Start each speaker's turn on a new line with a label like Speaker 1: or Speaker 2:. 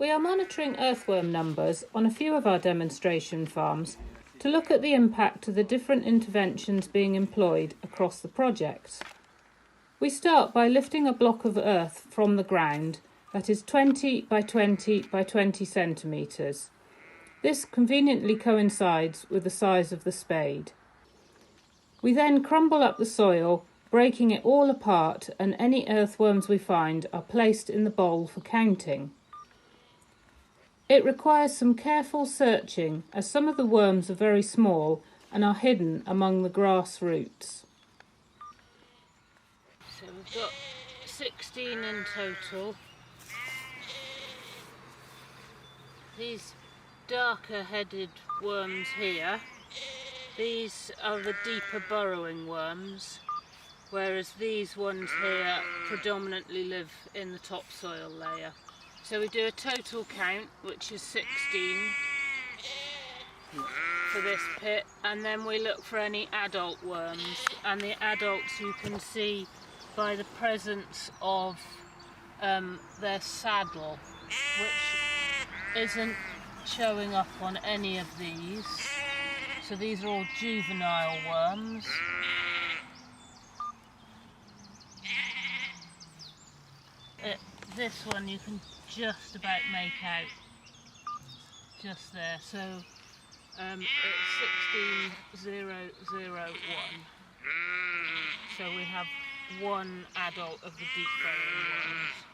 Speaker 1: We are monitoring earthworm numbers on a few of our demonstration farms to look at the impact of the different interventions being employed across the project. We start by lifting a block of earth from the ground that is 20 by 20 by 20 centimetres. This conveniently coincides with the size of the spade. We then crumble up the soil, breaking it all apart, and any earthworms we find are placed in the bowl for counting. It requires some careful searching as some of the worms are very small and are hidden among the grass roots. So we've got 16 in total. These darker headed worms here, these are the deeper burrowing worms, whereas these ones here predominantly live in the topsoil layer. So we do a total count, which is 16 for this pit, and then we look for any adult worms, and the adults you can see by the presence of their saddle, which isn't showing up on any of these. So these are all juvenile worms. This one you can just about make out, just there. So it's 16001. So we have one adult of the deep burrowing worms.